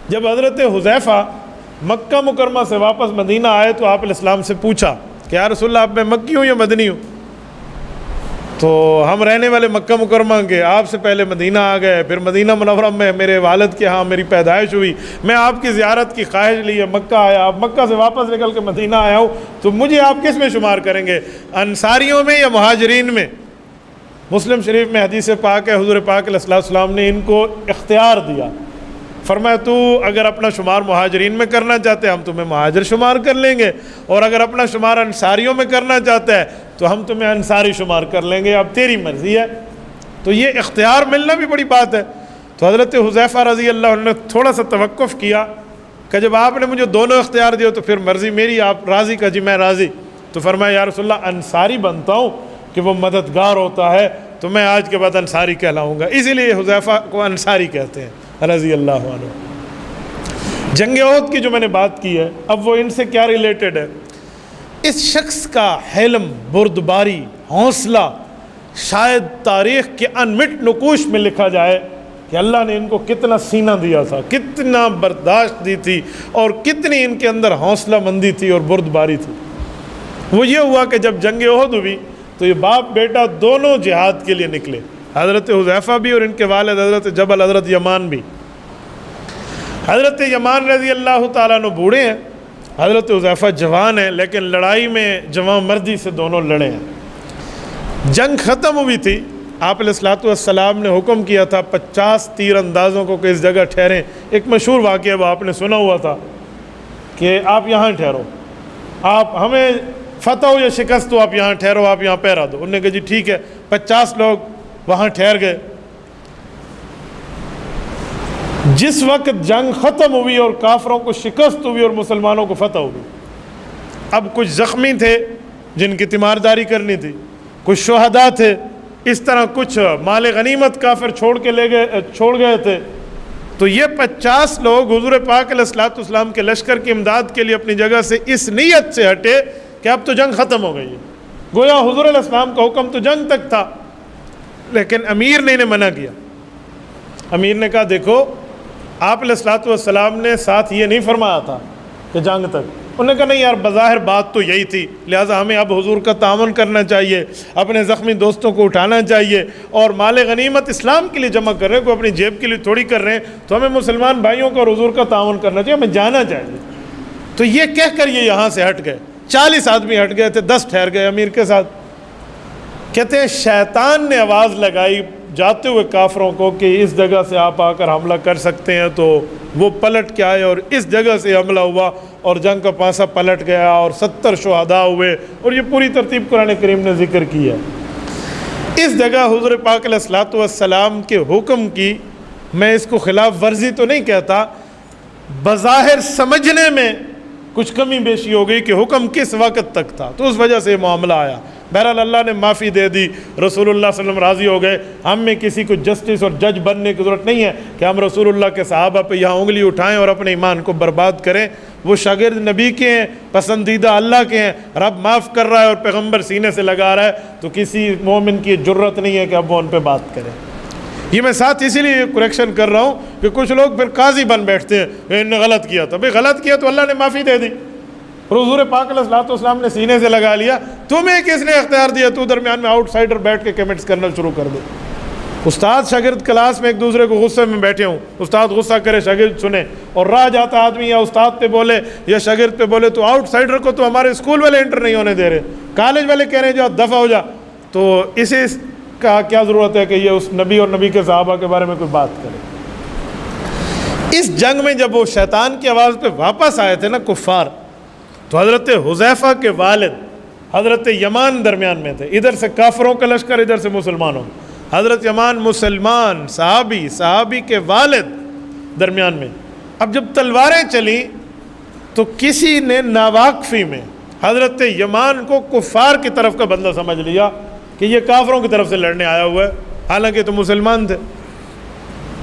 جب حضرت حذیفہ مکہ مکرمہ سے واپس مدینہ آئے تو آپ علیہ السلام سے پوچھا کہ یا رسول اللہ اب میں مکی ہوں یا مدنی ہوں؟ تو ہم رہنے والے مکہ مکرمہ کے، آپ سے پہلے مدینہ آ گئے، پھر مدینہ منورہ میں میرے والد کے ہاں میری پیدائش ہوئی، میں آپ کی زیارت کی خواہش لیے مکہ آیا، اب مکہ سے واپس نکل کے مدینہ آیا ہوں، تو مجھے آپ کس میں شمار کریں گے، انصاریوں میں یا مہاجرین میں؟ مسلم شریف میں حدیث پاک ہے، حضور پاک علیہ السلام نے ان کو اختیار دیا، فرمایا تو اگر اپنا شمار مہاجرین میں کرنا چاہتے ہیں ہم تمہیں مہاجر شمار کر لیں گے، اور اگر اپنا شمار انصاریوں میں کرنا چاہتا ہے تو ہم تمہیں انصاری شمار کر لیں گے، اب تیری مرضی ہے۔ تو یہ اختیار ملنا بھی بڑی بات ہے۔ تو حضرت حذیفہ رضی اللہ عنہ نے تھوڑا سا توقف کیا کہ جب آپ نے مجھے دونوں اختیار دیے تو پھر مرضی میری، آپ راضی کا؟ جی میں راضی۔ تو فرمایا یا رسول اللہ انصاری بنتا ہوں کہ وہ مددگار ہوتا ہے، تو میں آج کے بعد انصاری کہلاؤں گا، اسی لیے حذیفہ کو انصاری کہتے ہیں رضی اللہ عنہ۔ جنگ احد کی جو میں نے بات کی ہے، اب وہ ان سے کیا ریلیٹڈ ہے؟ اس شخص کا حلم، بردباری، حوصلہ شاید تاریخ کے انمٹ نقوش میں لکھا جائے کہ اللہ نے ان کو کتنا سینہ دیا تھا، کتنا برداشت دی تھی، اور کتنی ان کے اندر حوصلہ مندی تھی اور بردباری تھی۔ وہ یہ ہوا کہ جب جنگ احد ہوئی تو یہ باپ بیٹا دونوں جہاد کے لیے نکلے، حضرت حذیفہ بھی اور ان کے والد حضرت جبل حضرت یمان بھی۔ حضرت یمان رضی اللہ تعالیٰ عنہ بوڑھے ہیں، حضرت حذیفہ جوان ہیں، لیکن لڑائی میں جوان مردی سے دونوں لڑے ہیں۔ جنگ ختم ہوئی تھی، آپ علیہ السلام نے حکم کیا تھا 50 تیر اندازوں کو کہ اس جگہ ٹھہریں۔ ایک مشہور واقعہ وہ آپ نے سنا ہوا تھا کہ آپ یہاں ٹھہرو، آپ ہمیں فتح ہو یا شکست ہو آپ یہاں ٹھہرو، آپ یہاں پہرا دو۔ انہوں نے کہا جی ٹھیک ہے، 50 لوگ وہاں ٹھہر گئے۔ جس وقت جنگ ختم ہوئی اور کافروں کو شکست ہوئی اور مسلمانوں کو فتح ہوئی، اب کچھ زخمی تھے جن کی تیمارداری کرنی تھی، کچھ شہداء تھے، اس طرح کچھ مال غنیمت کافر چھوڑ گئے تھے۔ تو یہ 50 لوگ حضور پاک علیہ السلام کے لشکر کی امداد کے لیے اپنی جگہ سے اس نیت سے ہٹے کہ اب تو جنگ ختم ہو گئی ہے، گویا حضور علیہ السلام کا حکم تو جنگ تک تھا، لیکن امیر نے انہیں منع کیا۔ امیر نے کہا دیکھو آپ علیہ السلام نے ساتھ یہ نہیں فرمایا تھا کہ جنگ تک۔ انہوں نے کہا نہیں یار بظاہر بات تو یہی تھی، لہٰذا ہمیں اب حضور کا تعاون کرنا چاہیے، اپنے زخمی دوستوں کو اٹھانا چاہیے، اور مال غنیمت اسلام کے لیے جمع کر رہے ہیں، کوئی اپنی جیب کے لیے تھوڑی کر رہے ہیں، تو ہمیں مسلمان بھائیوں کو اور حضور کا تعاون کرنا چاہیے، ہمیں جانا چاہیے۔ تو یہ کہہ کر یہ یہاں سے ہٹ گئے، 40 آدمی ہٹ گئے تھے، 10 ٹھہر گئے امیر کے ساتھ۔ کہتے ہیں شیطان نے آواز لگائی جاتے ہوئے کافروں کو کہ اس جگہ سے آپ آ کر حملہ کر سکتے ہیں، تو وہ پلٹ کے آئے اور اس جگہ سے حملہ ہوا اور جنگ کا پانسا پلٹ گیا اور 70 شہداء ہوئے، اور یہ پوری ترتیب قرآن کریم نے ذکر کی ہے۔ اس جگہ حضور پاک علیہ السلام کے حکم کی، میں اس کو خلاف ورزی تو نہیں کہتا، بظاہر سمجھنے میں کچھ کمی بیشی ہو گئی کہ حکم کس وقت تک تھا، تو اس وجہ سے یہ معاملہ آیا۔ بہرحال اللہ نے معافی دے دی، رسول اللہ صلی اللہ علیہ وسلم راضی ہو گئے۔ ہم میں کسی کو جسٹس اور جج بننے کی ضرورت نہیں ہے کہ ہم رسول اللہ کے صحابہ پہ یہاں انگلی اٹھائیں اور اپنے ایمان کو برباد کریں۔ وہ شاگرد نبی کے ہیں، پسندیدہ اللہ کے ہیں، رب معاف کر رہا ہے اور پیغمبر سینے سے لگا رہا ہے، تو کسی مومن کی جرت نہیں ہے کہ اب وہ ان پہ بات کریں۔ یہ میں ساتھ اسی لیے کریکشن کر رہا ہوں کہ کچھ لوگ پھر قاضی بن بیٹھتے ہیں کہ انہوں نے غلط کیا تھا۔ بھئی غلط کیا تو اللہ نے معافی دے دی، حضور پاک علیہ السلام نے سینے سے لگا لیا، تمہیں کس نے اختیار دیا تو درمیان میں آؤٹ سائڈر بیٹھ کے کمنٹس کرنا شروع کر دے۔ استاد شاگرد کلاس میں ایک دوسرے کو غصے میں بیٹھے ہوں، استاد غصہ کرے شاگرد سنے، اور راہ جاتا آدمی یا استاد پہ بولے یا شاگرد پہ بولے تو آؤٹ سائڈر کو تو ہمارے اسکول والے انٹر نہیں ہونے دے رہے، کالج والے کہہ رہے ہیں جا دفع ہو جا، تو اسے کا کیا ضرورت ہے کہ یہ اس نبی اور نبی کے صحابہ کے بارے میں کوئی بات کرے۔ اس جنگ میں جب وہ شیطان کی آواز پہ واپس آئے تھے نا کفار، تو حضرت حذیفہ کے والد حضرت یمان درمیان میں تھے، ادھر سے کافروں کا لشکر، ادھر سے مسلمانوں۔ حضرت یمان مسلمان صحابی کے والد درمیان میں۔ اب جب تلواریں چلیں تو کسی نے ناواقفی میں حضرت یمان کو کفار کی طرف کا بندہ سمجھ لیا کہ یہ کافروں کی طرف سے لڑنے آیا ہوا ہے، حالانکہ تو مسلمان تھے۔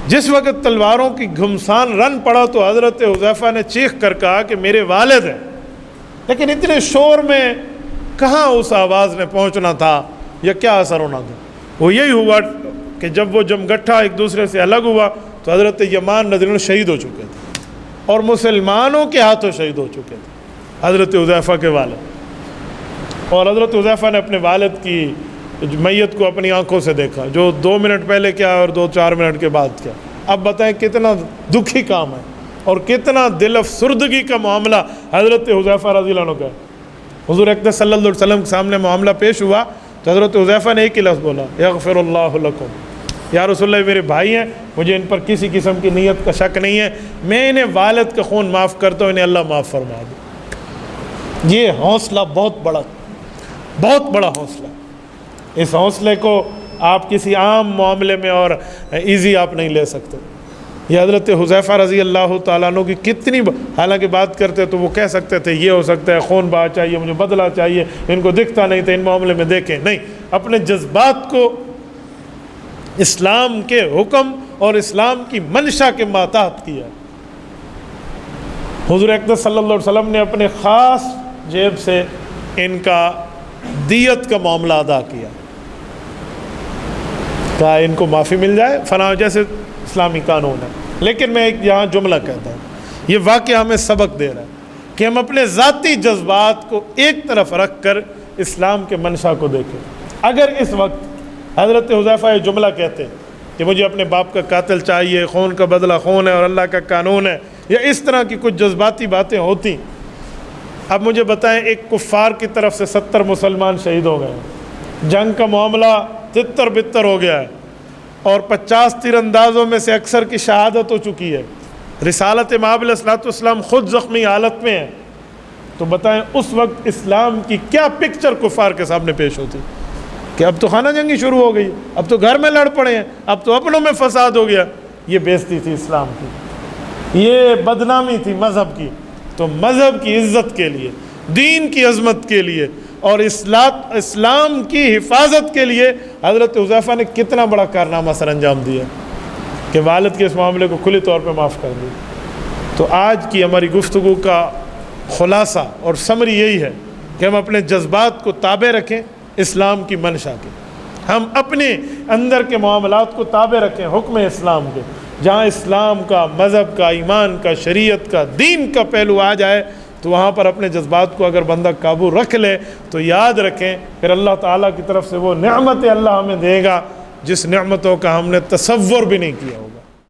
جس وقت تلواروں کی گھمسان رن پڑا تو حضرت حذیفہ نے چیخ کر کہا کہ میرے والد ہیں، لیکن اتنے شور میں کہاں اس آواز نے پہنچنا تھا یا کیا اثر ہونا تھا۔ وہ یہی ہوا کہ جب وہ جمگٹھا ایک دوسرے سے الگ ہوا تو حضرت یمان رضی اللہ عنہ شہید ہو چکے تھے۔ اور مسلمانوں کے ہاتھوں شہید ہو چکے تھے، حضرت حذیفہ کے والد۔ اور حضرت حذیفہ نے اپنے والد کی میت کو اپنی آنکھوں سے دیکھا، جو 2 منٹ پہلے کیا اور 2-4 منٹ کے بعد کیا۔ اب بتائیں کتنا دکھی کام ہے اور کتنا دل افسردگی کا معاملہ حضرت حذیفہ رضی اللہ عنہ کا ہے۔ حضور اقدس صلی اللہ علیہ وسلم کے سامنے معاملہ پیش ہوا تو حضرت حذیفہ نے ایک ہی لفظ بولا، یغفر اللہ لکم، یا رسول اللہ میرے بھائی ہیں، مجھے ان پر کسی قسم کی نیت کا شک نہیں ہے، میں انہیں والد کا خون معاف کرتا ہوں، انہیں اللہ معاف فرما دے۔ یہ حوصلہ بہت بڑا حوصلہ، اس حوصلے کو آپ کسی عام معاملے میں اور ایزی آپ نہیں لے سکتے۔ یہ حضرت حذیفہ رضی اللہ تعالیٰ عنہ کی کتنی حالانکہ بات کرتے تو وہ کہہ سکتے تھے یہ ہو سکتا ہے خون بہا چاہیے، مجھے بدلہ چاہیے، ان کو دکھتا نہیں تھا، ان معاملے میں دیکھیں نہیں، اپنے جذبات کو اسلام کے حکم اور اسلام کی منشا کے ماتحت کیا۔ حضور اقدس صلی اللہ علیہ وسلم نے اپنے خاص جیب سے ان کا دیت کا معاملہ ادا کیا، کہا ان کو معافی مل جائے فلاں، جیسے اسلامی قانون ہے۔ لیکن میں ایک یہاں جملہ کہتا ہوں، یہ واقعہ ہمیں سبق دے رہا ہے کہ ہم اپنے ذاتی جذبات کو ایک طرف رکھ کر اسلام کے منشا کو دیکھیں۔ اگر اس وقت حضرت حذیفہ یہ جملہ کہتے کہ مجھے اپنے باپ کا قاتل چاہیے، خون کا بدلہ خون ہے اور اللہ کا قانون ہے، یا اس طرح کی کچھ جذباتی باتیں ہوتی، اب مجھے بتائیں ایک کفار کی طرف سے 70 مسلمان شہید ہو گئے ہیں، جنگ کا معاملہ تتر بتر ہو گیا ہے، اور 50 تیر اندازوں میں سے اکثر کی شہادت ہو چکی ہے، رسالت مآب علیہ الصلوۃ والسلام خود زخمی حالت میں ہے، تو بتائیں اس وقت اسلام کی کیا پکچر کفار کے سامنے پیش ہوتی کہ اب تو خانہ جنگی شروع ہو گئی، اب تو گھر میں لڑ پڑے ہیں، اب تو اپنوں میں فساد ہو گیا۔ یہ بے عزتی تھی اسلام کی، یہ بدنامی تھی مذہب کی۔ تو مذہب کی عزت کے لیے، دین کی عظمت کے لیے اور اسلام کی حفاظت کے لیے حضرت حذیفہ نے کتنا بڑا کارنامہ سر انجام دیا کہ والد کے اس معاملے کو کھلی طور پہ معاف کر دیا۔ تو آج کی ہماری گفتگو کا خلاصہ اور سمری یہی ہے کہ ہم اپنے جذبات کو تابع رکھیں اسلام کی منشا کے، ہم اپنے اندر کے معاملات کو تابع رکھیں حکم اسلام کے۔ جہاں اسلام کا، مذہب کا، ایمان کا، شریعت کا، دین کا پہلو آ جائے تو وہاں پر اپنے جذبات کو اگر بندہ قابو رکھ لے تو یاد رکھیں پھر اللہ تعالیٰ کی طرف سے وہ نعمت اللہ ہمیں دے گا جس نعمتوں کا ہم نے تصور بھی نہیں کیا ہوگا۔